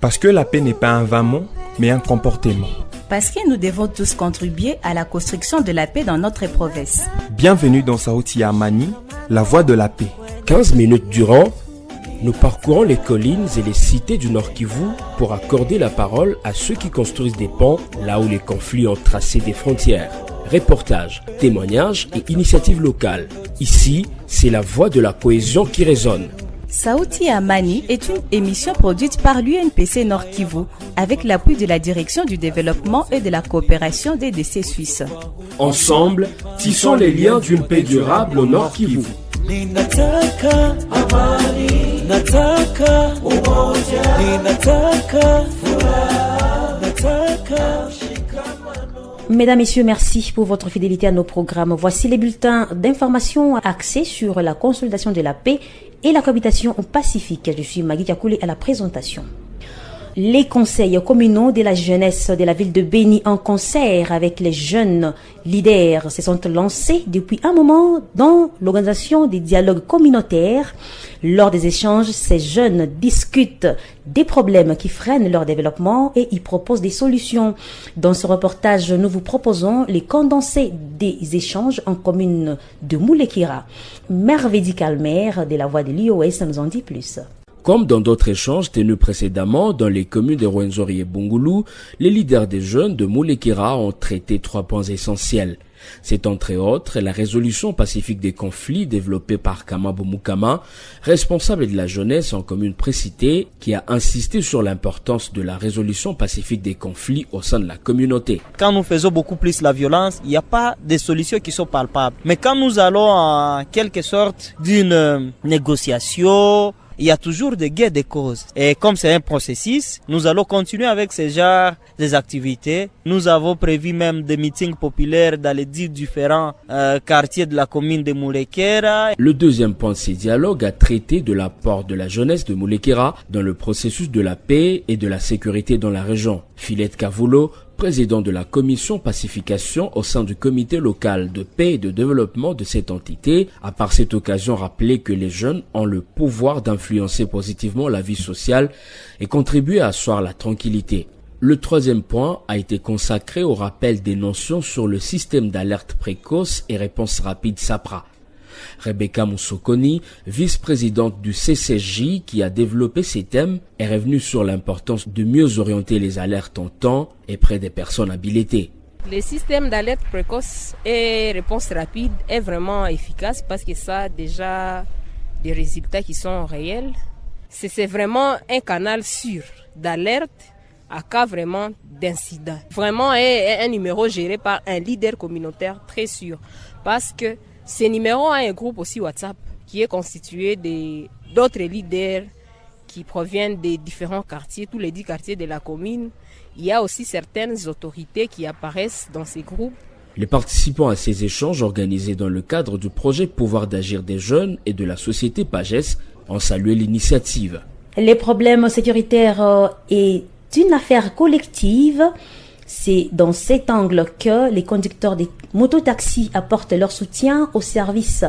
Parce que la paix n'est pas un vain mot, mais un comportement. Parce que nous devons tous contribuer à la construction de la paix dans notre province. Bienvenue dans Sauti ya Amani, la voix de la paix. 15 minutes durant, nous parcourons les collines et les cités du Nord Kivu pour accorder la parole à ceux qui construisent des ponts là où les conflits ont tracé des frontières. Reportages, témoignages et initiatives locales. Ici, c'est la voix de la cohésion qui résonne. Sauti ya Amani est une émission produite par l'UNPC Nord Kivu avec l'appui de la Direction du développement et de la coopération des décès suisses. Ensemble, tissons les liens d'une paix durable au Nord Kivu. Ninataka amani, nataka umoja, ninataka furaha, nataka shikamano. Mesdames, Messieurs, merci pour votre fidélité à nos programmes. Voici les bulletins d'information axés sur la consolidation de la paix et la cohabitation au Pacifique. Je suis Magui Kakoulé à la présentation. Les conseils communaux de la jeunesse de la ville de Béni, en concert avec les jeunes leaders, se sont lancés depuis un moment dans l'organisation des dialogues communautaires. Lors des échanges, ces jeunes discutent des problèmes qui freinent leur développement et y proposent des solutions. Dans ce reportage, nous vous proposons les condensés des échanges en commune de Moulekira. Mervedi Calmer de la voix de l'IOS nous en dit plus. Comme dans d'autres échanges tenus précédemment dans les communes de Rwenzori et Bungulu, les leaders des jeunes de Moulekira ont traité 3 points essentiels. C'est entre autres la résolution pacifique des conflits développée par Kamabo Mukama, responsable de la jeunesse en commune précitée, qui a insisté sur l'importance de la résolution pacifique des conflits au sein de la communauté. Quand nous faisons beaucoup plus la violence, il n'y a pas de solutions qui sont palpables. Mais quand nous allons en quelque sorte d'une négociation, il y a toujours des gains de cause. Et comme c'est un processus, nous allons continuer avec ce genre d'activités. Nous avons prévu même des meetings populaires dans les 10 différents quartiers de la commune de Moulekera. Le deuxième point de ces dialogues a traité de l'apport de la jeunesse de Moulekera dans le processus de la paix et de la sécurité dans la région. Philette Kavulo, président de la commission pacification au sein du comité local de paix et de développement de cette entité, a par cette occasion rappelé que les jeunes ont le pouvoir d'influencer positivement la vie sociale et contribuer à asseoir la tranquillité. Le troisième point a été consacré au rappel des notions sur le système d'alerte précoce et réponse rapide SAPRA. Rebecca Moussokoni, vice-présidente du CCJ qui a développé ces thèmes, est revenue sur l'importance de mieux orienter les alertes en temps et près des personnes habilitées. Le système d'alerte précoce et réponse rapide est vraiment efficace parce que ça a déjà des résultats qui sont réels. C'est vraiment un canal sûr d'alerte à cas vraiment d'incident. Vraiment un numéro géré par un leader communautaire très sûr parce que ce numéro a un groupe aussi WhatsApp qui est constitué d'autres leaders qui proviennent des différents quartiers, tous les 10 quartiers de la commune. Il y a aussi certaines autorités qui apparaissent dans ces groupes. Les participants à ces échanges organisés dans le cadre du projet Pouvoir d'agir des jeunes et de la société PAGES ont salué l'initiative. Les problèmes sécuritaires est une affaire collective. C'est dans cet angle que les conducteurs des mototaxis apportent leur soutien aux services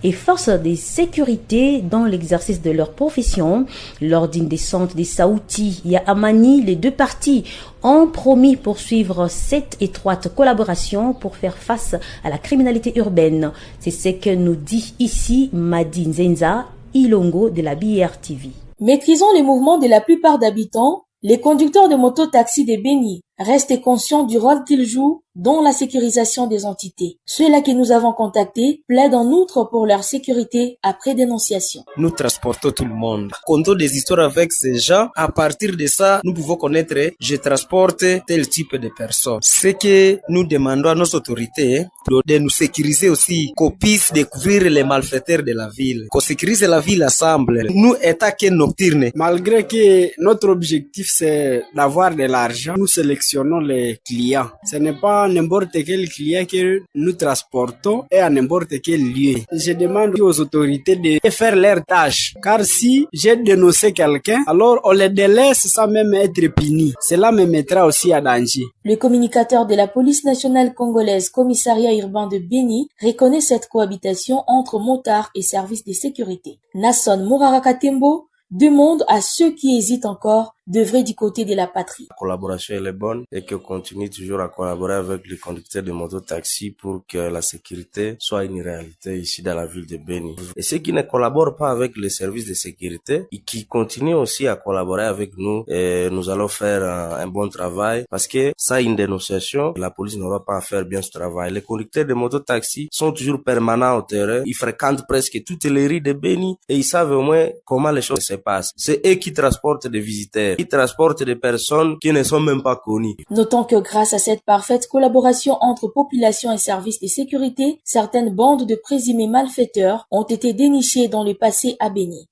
et forces de sécurité dans l'exercice de leur profession. Lors d'une descente des Sauti ya Amani, les 2 parties ont promis poursuivre cette étroite collaboration pour faire face à la criminalité urbaine. C'est ce que nous dit ici Madi Nzenza, Ilongo de la BRTV. Maîtrisant les mouvements de la plupart d'habitants, les conducteurs de moto-taxi de Béni restent conscients du rôle qu'ils jouent dans la sécurisation des entités. Ceux-là que nous avons contactés plaident en outre pour leur sécurité après dénonciation. Nous transportons tout le monde. Comptons des histoires avec ces gens. À partir de ça, nous pouvons connaître, je transporte tel type de personnes. Ce que nous demandons à nos autorités, de nous sécuriser aussi, qu'on puisse découvrir les malfaiteurs de la ville, qu'on sécurise la ville ensemble. Nous, État qui nocturne. Malgré que notre objectif c'est d'avoir de l'argent, nous sélectionnons les clients. Ce n'est pas n'importe quel client que nous transportons et à n'importe quel lieu. Je demande aux autorités de faire leur tâche. Car si j'ai dénoncé quelqu'un, alors on les délaisse sans même être puni. Cela me mettra aussi à danger. Le communicateur de la police nationale congolaise, commissariat urbain de Béni, reconnaît cette cohabitation entre motards et services de sécurité. Nasson Mourarakatembo, demande à ceux qui hésitent encore d'œuvrer du côté de la patrie. La collaboration elle est bonne et que continue toujours à collaborer avec les conducteurs de mototaxi pour que la sécurité soit une réalité ici dans la ville de Béni. Et ceux qui ne collaborent pas avec les services de sécurité et qui continuent aussi à collaborer avec nous, et nous allons faire un bon travail parce que sans une dénonciation, la police n'aura pas à faire bien ce travail. Les conducteurs de mototaxi sont toujours permanents au terrain. Ils fréquentent presque toutes les rues de Béni et ils savent au moins comment les choses se passent. C'est eux qui transportent des visiteurs, qui transportent des personnes qui ne sont même pas connues. Notons que grâce à cette parfaite collaboration entre population et services de sécurité, certaines bandes de présumés malfaiteurs ont été dénichées dans le passé à Béni.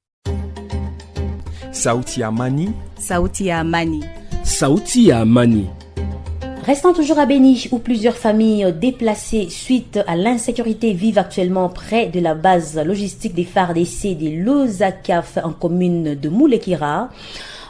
Sauti ya Amani. Sauti ya Amani. Sauti ya Amani. Restant toujours à Béni, où plusieurs familles déplacées suite à l'insécurité vivent actuellement près de la base logistique des FARDC des Lozakaf en commune de Moulekira.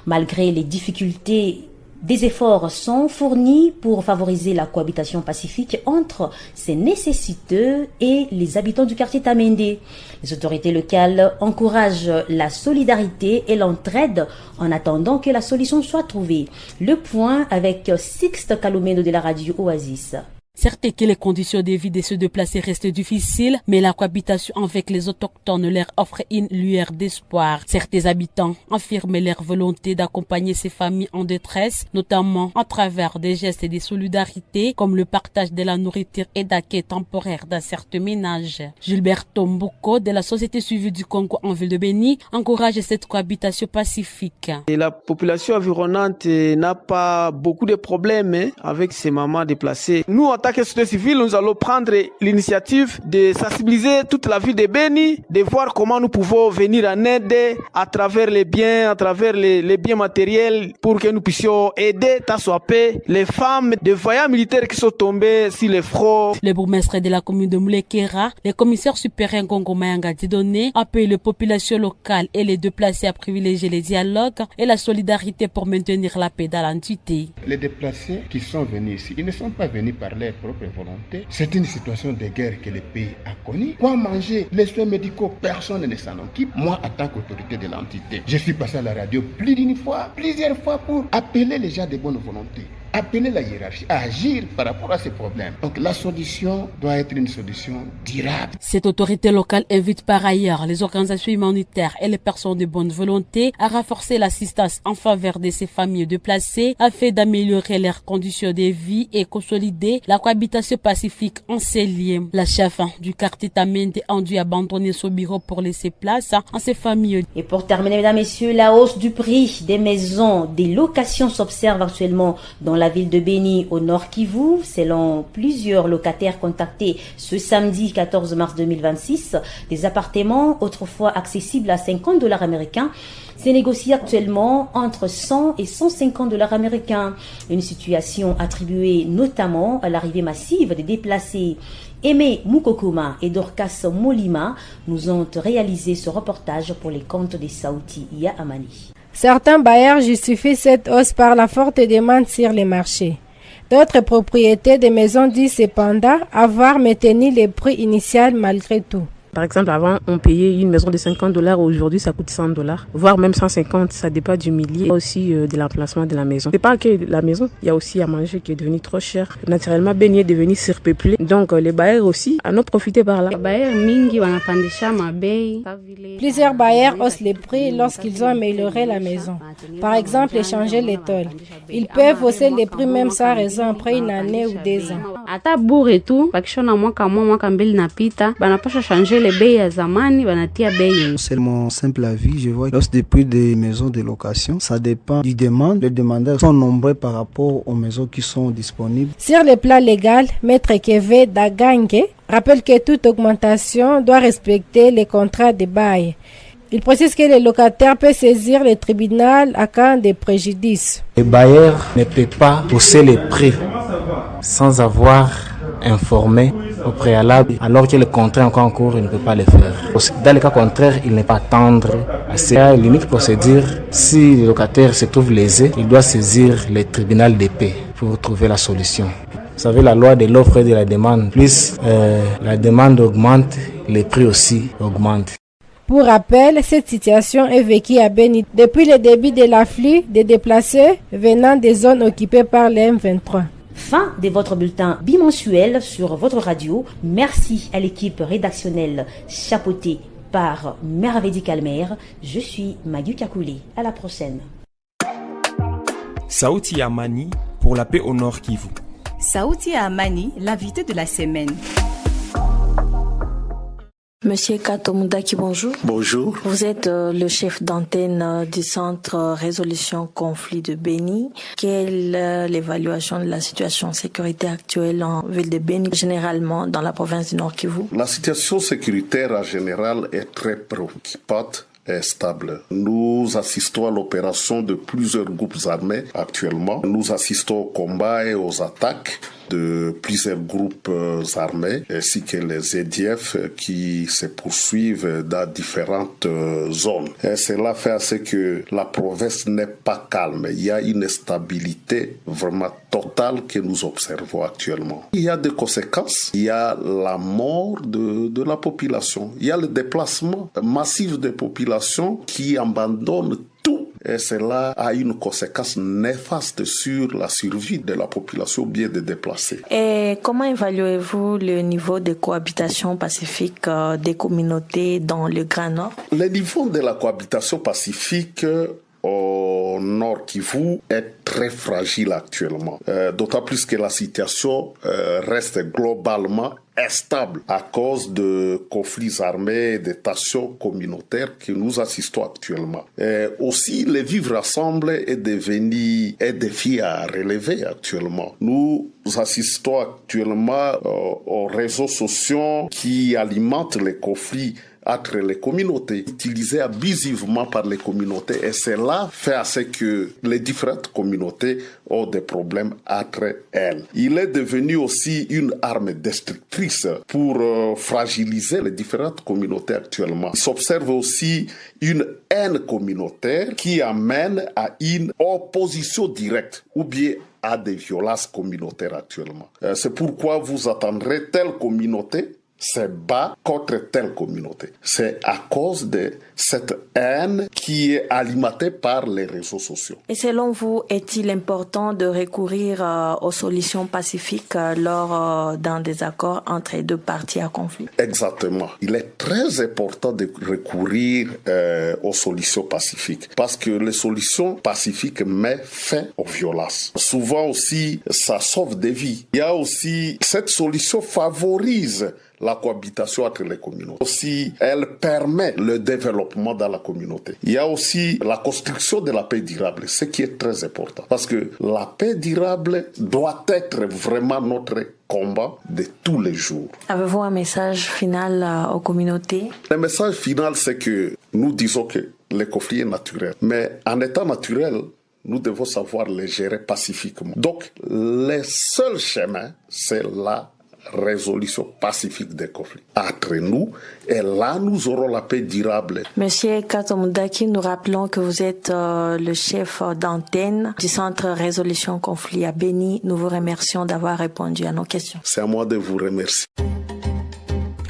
Malgré les difficultés, des efforts sont fournis pour favoriser la cohabitation pacifique entre ces nécessiteux et les habitants du quartier Tamendé. Les autorités locales encouragent la solidarité et l'entraide en attendant que la solution soit trouvée. Le point avec Sixte Kalumendo de la radio Oasis. Certes que les conditions de vie de se déplacer restent difficiles, mais la cohabitation avec les autochtones leur offre une lueur d'espoir. Certains habitants affirment leur volonté d'accompagner ces familles en détresse, notamment à travers des gestes de solidarité comme le partage de la nourriture et d'accueil temporaire dans certains ménages. Gilberto Mbouko de la Société civile du Congo en ville de Béni encourage cette cohabitation pacifique. Et la population environnante n'a pas beaucoup de problèmes avec ces mamans déplacées. Nous, en tant que société civile, nous allons prendre l'initiative de sensibiliser toute la ville de Béni, de voir comment nous pouvons venir en aide à travers les biens, à travers les biens matériels pour que nous puissions aider, tant soit peu, les femmes de vaillants militaires qui sont tombés sur les fronts. Le bourgmestre de la commune de Moulekera, le commissaire supérieur Ngongo Mayanga Didone, appelle les populations locales et les déplacés à privilégier les dialogues et la solidarité pour maintenir la paix dans l'entité. Les déplacés qui sont venus ici, ils ne sont pas venus par leur propre volonté. C'est une situation de guerre que le pays a connue. Quoi manger, les soins médicaux, personne ne s'en occupe. Moi, en tant qu'autorité de l'entité, je suis passé à la radio plusieurs fois pour appeler les gens de bonne volonté, appeler la hiérarchie à agir par rapport à ces problèmes. Donc la solution doit être une solution durable. Cette autorité locale invite par ailleurs les organisations humanitaires et les personnes de bonne volonté à renforcer l'assistance en faveur de ces familles déplacées afin d'améliorer leurs conditions de vie et consolider la cohabitation pacifique en ces liens. La chef du quartier Tamende a dû abandonner son bureau pour laisser place à ces familles. Et pour terminer, mesdames, messieurs, la hausse du prix des maisons, des locations s'observe actuellement dans la ville de Béni au Nord Kivu. Selon plusieurs locataires contactés ce samedi 14 mars 2026, des appartements autrefois accessibles à $50 américains se négocient actuellement entre 100 et 150 $ américains. Une situation attribuée notamment à l'arrivée massive des déplacés. Aimé Mukokuma et Dorcas Molima nous ont réalisé ce reportage pour les comptes des Sauti ya Amani. Certains bailleurs justifient cette hausse par la forte demande sur les marchés. D'autres propriétaires de maisons disent cependant avoir maintenu les prix initiaux malgré tout. Par exemple, avant, on payait une maison de $50, aujourd'hui ça coûte $100, voire même 150, ça dépend du millier, aussi de l'emplacement de la maison. C'est pas que la maison, il y a aussi à manger qui est devenu trop cher. Naturellement, Béni est devenu surpeuplé, donc les bailleurs aussi en ont profité par là. Plusieurs bailleurs haussent les prix lorsqu'ils ont amélioré la maison. Par exemple, échanger les tôles. Ils peuvent hausser les prix même sans raison après une année ou 2 ans. C'est mon simple avis, je vois lorsque des prix des maisons de location, ça dépend du demande. Les demandeurs sont nombreux par rapport aux maisons qui sont disponibles. Sur le plan légal, Maître Keve Dagange rappelle que toute augmentation doit respecter les contrats de bail. Il précise que le locataire peut saisir le tribunal à cas de préjudice. Le bailleur ne peut pas hausser les prix sans avoir informé au préalable, alors que le contrat encore en cours, il ne peut pas le faire. Dans le cas contraire, il n'est pas attendre à cette limite procédure. Si le locataire se trouve lésé, il doit saisir le tribunal de paix pour trouver la solution. Vous savez, la loi de l'offre et de la demande, plus la demande augmente, les prix aussi augmentent. Pour rappel, cette situation est vécue à Beni depuis le début de l'afflux des déplacés venant des zones occupées par les M23. Fin de votre bulletin bimensuel sur votre radio. Merci à l'équipe rédactionnelle chapeautée par Merveille Calmer. Je suis Magui Kakoulé. À la prochaine. Sauti Amani pour la paix au Nord Kivu. Sauti Amani, l'invité de la semaine. Monsieur Kato Moudaki, bonjour. Bonjour. Vous êtes le chef d'antenne du Centre Résolution Conflit de Beni. Quelle est l'évaluation de la situation sécuritaire actuelle en ville de Beni, généralement dans la province du Nord Kivu? La situation sécuritaire en général est très préoccupante et stable. Nous assistons à l'opération de plusieurs groupes armés actuellement. Nous assistons aux combats et aux attaques de plusieurs groupes armés ainsi que les EDF qui se poursuivent dans différentes zones. Et cela fait à ce que la province n'est pas calme. Il y a une instabilité vraiment totale que nous observons actuellement. Il y a des conséquences. Il y a la mort de la population. Il y a le déplacement massif des populations qui abandonnent tout. Et cela a une conséquence néfaste sur la survie de la population bien des déplacés. Et comment évaluez-vous le niveau de cohabitation pacifique des communautés dans le Grand Nord? Le niveau de la cohabitation pacifique au Nord Kivu est très fragile actuellement. D'autant plus que la situation reste globalement instable à cause de conflits armés et de tensions communautaires que nous assistons actuellement. Aussi, le vivre ensemble est devenu un défi à relever actuellement. Nous assistons actuellement aux réseaux sociaux qui alimentent les conflits entre les communautés, utilisées abusivement par les communautés, et cela fait à ce que les différentes communautés ont des problèmes entre elles. Il est devenu aussi une arme destructrice pour fragiliser les différentes communautés actuellement. Il s'observe aussi une haine communautaire qui amène à une opposition directe ou bien à des violences communautaires actuellement. C'est pourquoi vous attendrez telle communauté se bat contre telle communauté. C'est à cause de cette haine qui est alimentée par les réseaux sociaux. Et selon vous, est-il important de recourir aux solutions pacifiques lors d'un désaccord entre les deux parties à conflit? Exactement. Il est très important de recourir aux solutions pacifiques parce que les solutions pacifiques mettent fin aux violences. Souvent aussi, ça sauve des vies. Il y a aussi, cette solution favorise la cohabitation entre les communautés. Aussi, elle permet le développement dans la communauté. Il y a aussi la construction de la paix durable, ce qui est très important. Parce que la paix durable doit être vraiment notre combat de tous les jours. Avez-vous un message final aux communautés? Le message final, c'est que nous disons que le conflit est naturel. Mais en étant naturel, nous devons savoir le gérer pacifiquement. Donc, le seul chemin, c'est la résolution pacifique des conflits entre nous, et là nous aurons la paix durable. Monsieur Kato Moudaki, nous rappelons que vous êtes le chef d'antenne du Centre Résolution Conflit à Beni. Nous vous remercions d'avoir répondu à nos questions. C'est à moi de vous remercier.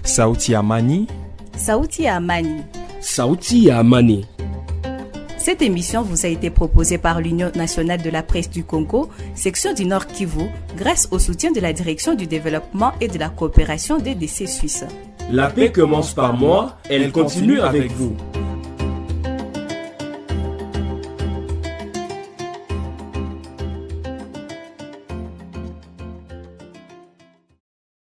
Sauti Amani. Sauti Amani. Sauti Amani. Cette émission vous a été proposée par l'Union nationale de la presse du Congo, section du Nord Kivu, grâce au soutien de la Direction du développement et de la coopération des DC suisses. La paix commence par moi, elle continue avec vous.